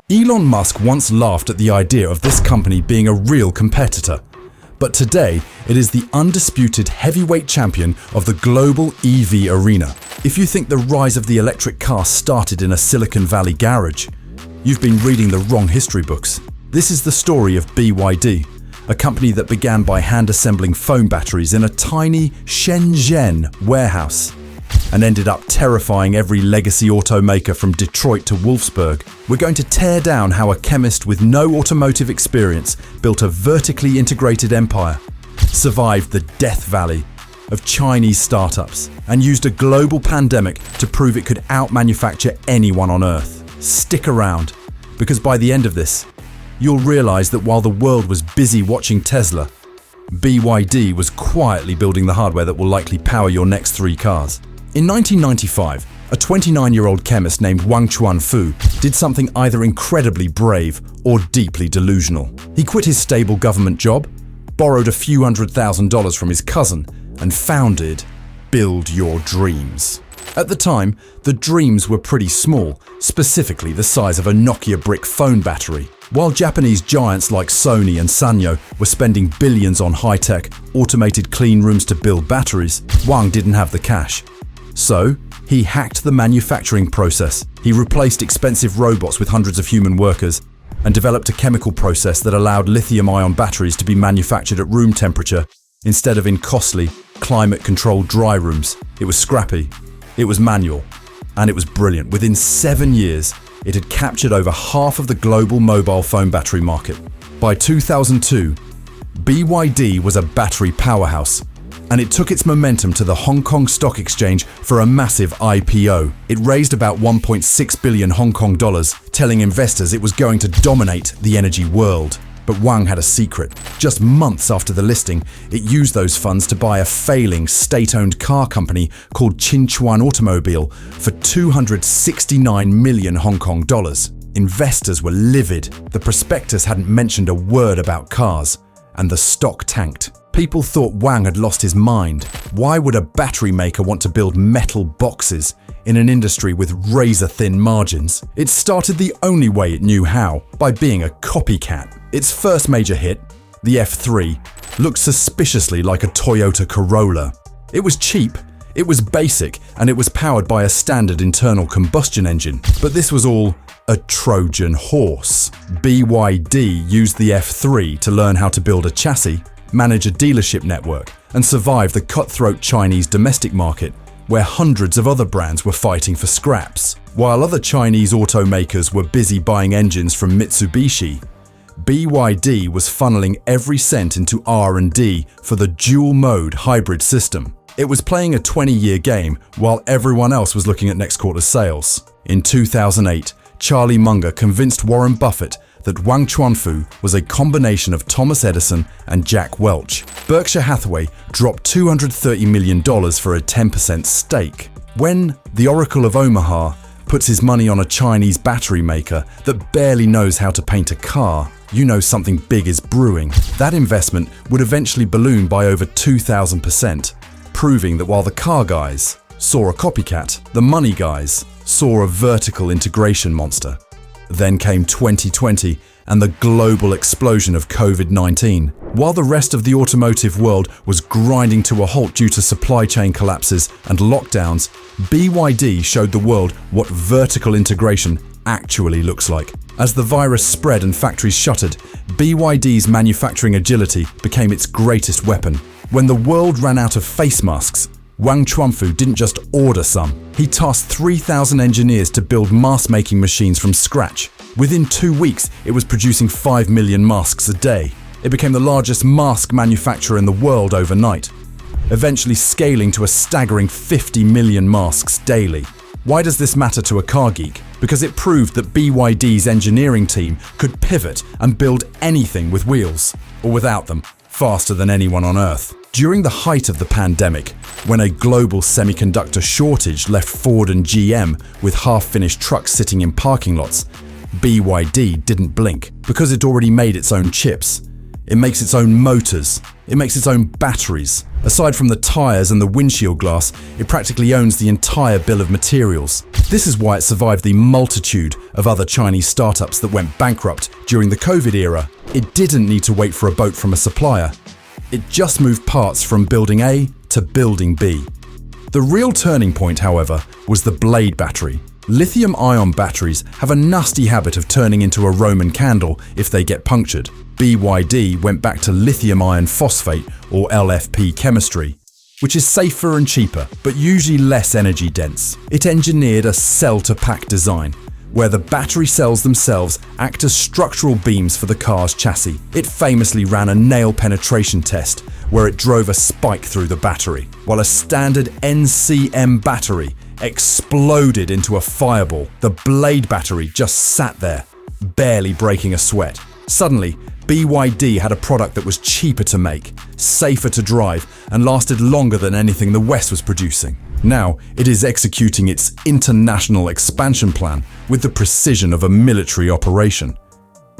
Elon Musk once laughed at the idea of this company being a real competitor, but today it is the undisputed heavyweight champion of the global EV arena. If you think the rise of the electric car started in a Silicon Valley garage, you've been reading the wrong history books. This is the story of BYD, a company that began by hand-assembling phone batteries in a tiny Shenzhen warehouse and ended up terrifying every legacy automaker from Detroit to Wolfsburg. We're going to tear down how a chemist with no automotive experience built a vertically integrated empire, survived the death valley of Chinese startups, and used a global pandemic to prove it could out-manufacture anyone on Earth. Stick around, because by the end of this, you'll realize that while the world was busy watching Tesla, BYD was quietly building the hardware that will likely power your next 3 cars. In 1995, a 29-year-old chemist named Wang Chuanfu did something either incredibly brave or deeply delusional. He quit his stable government job, borrowed a few $100,000 from his cousin, and founded Build Your Dreams. At the time, the dreams were pretty small, specifically the size of a Nokia brick phone battery. While Japanese giants like Sony and Sanyo were spending billions on high-tech, automated clean rooms to build batteries, Wang didn't have the cash. So, he hacked the manufacturing process. He replaced expensive robots with hundreds of human workers and developed a chemical process that allowed lithium-ion batteries to be manufactured at room temperature instead of in costly, climate-controlled dry rooms. It was scrappy, it was manual, and it was brilliant. Within 7 years, it had captured over half of the global mobile phone battery market. By 2002, BYD was a battery powerhouse, and it took its momentum to the Hong Kong Stock Exchange for a massive IPO. It raised about 1.6 billion Hong Kong dollars, telling investors it was going to dominate the energy world. But Wang had a secret. Just months after the listing, it used those funds to buy a failing state-owned car company called Chinchuan Automobile for 269 million Hong Kong dollars. Investors were livid. The prospectus hadn't mentioned a word about cars, and the stock tanked. People thought Wang had lost his mind. Why would a battery maker want to build metal boxes in an industry with razor-thin margins? It started the only way it knew how, by being a copycat. Its first major hit, the F3, looked suspiciously like a Toyota Corolla. It was cheap, it was basic, and it was powered by a standard internal combustion engine. But this was all a Trojan horse. BYD used the F3 to learn how to build a chassis, manage a dealership network, and survive the cutthroat Chinese domestic market, where hundreds of other brands were fighting for scraps. While other Chinese automakers were busy buying engines from Mitsubishi, BYD was funneling every cent into R&D for the dual-mode hybrid system. It was playing a 20-year game while everyone else was looking at next quarter's sales. In 2008, Charlie Munger convinced Warren Buffett that Wang Chuanfu was a combination of Thomas Edison and Jack Welch. Berkshire Hathaway dropped $230 million for a 10% stake. When the Oracle of Omaha puts his money on a Chinese battery maker that barely knows how to paint a car, you know something big is brewing. That investment would eventually balloon by over 2,000%, proving that while the car guys saw a copycat, the money guys saw a vertical integration monster. Then came 2020 and the global explosion of Covid-19. While the rest of the automotive world was grinding to a halt due to supply chain collapses and lockdowns, BYD showed the world what vertical integration actually looks like. As the virus spread and factories shuttered, BYD's manufacturing agility became its greatest weapon. When the world ran out of face masks, Wang Chuanfu didn't just order some. He tasked 3,000 engineers to build mask-making machines from scratch. Within 2 weeks, it was producing 5 million masks a day. It became the largest mask manufacturer in the world overnight, eventually scaling to a staggering 50 million masks daily. Why does this matter to a car geek? Because it proved that BYD's engineering team could pivot and build anything with wheels, or without them, faster than anyone on Earth. During the height of the pandemic, when a global semiconductor shortage left Ford and GM with half-finished trucks sitting in parking lots, BYD didn't blink. Because it already made its own chips, It makes its own motors. It makes its own batteries. Aside from the tires and the windshield glass, it practically owns the entire bill of materials. This is why it survived the multitude of other Chinese startups that went bankrupt during the Covid era. It didn't need to wait for a boat from a supplier. It just moved parts from building A to building B. The real turning point, however, was the blade battery. Lithium-ion batteries have a nasty habit of turning into a Roman candle if they get punctured. BYD went back to lithium iron phosphate, or LFP chemistry, which is safer and cheaper, but usually less energy dense. It engineered a cell-to-pack design, where the battery cells themselves act as structural beams for the car's chassis. It famously ran a nail penetration test, where it drove a spike through the battery, while a standard NCM battery exploded into a fireball. The blade battery just sat there, barely breaking a sweat. Suddenly, BYD had a product that was cheaper to make, safer to drive, and lasted longer than anything the West was producing. Now, it is executing its international expansion plan with the precision of a military operation.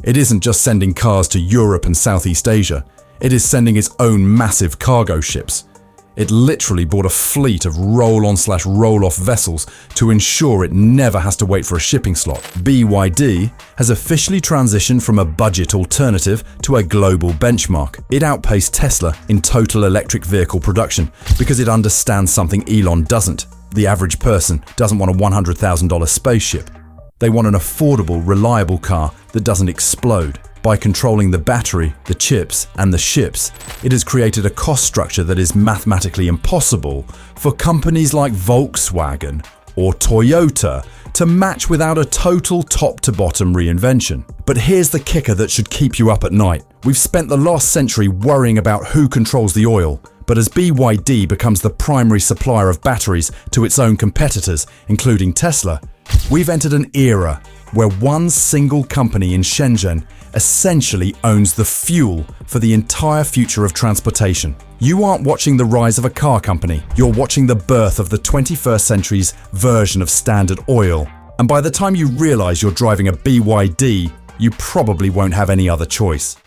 It isn't just sending cars to Europe and Southeast Asia, it is sending its own massive cargo ships. It literally bought a fleet of roll-on/roll-off vessels to ensure it never has to wait for a shipping slot. BYD has officially transitioned from a budget alternative to a global benchmark. It outpaced Tesla in total electric vehicle production because it understands something Elon doesn't. The average person doesn't want a $100,000 spaceship. They want an affordable, reliable car that doesn't explode. By controlling the battery, the chips, and the ships, it has created a cost structure that is mathematically impossible for companies like Volkswagen or Toyota to match without a total top-to-bottom reinvention. But here's the kicker that should keep you up at night. We've spent the last century worrying about who controls the oil, but as BYD becomes the primary supplier of batteries to its own competitors, including Tesla, we've entered an era where one single company in Shenzhen essentially owns the fuel for the entire future of transportation. You aren't watching the rise of a car company, you're watching the birth of the 21st century's version of Standard Oil. And by the time you realize you're driving a BYD, you probably won't have any other choice.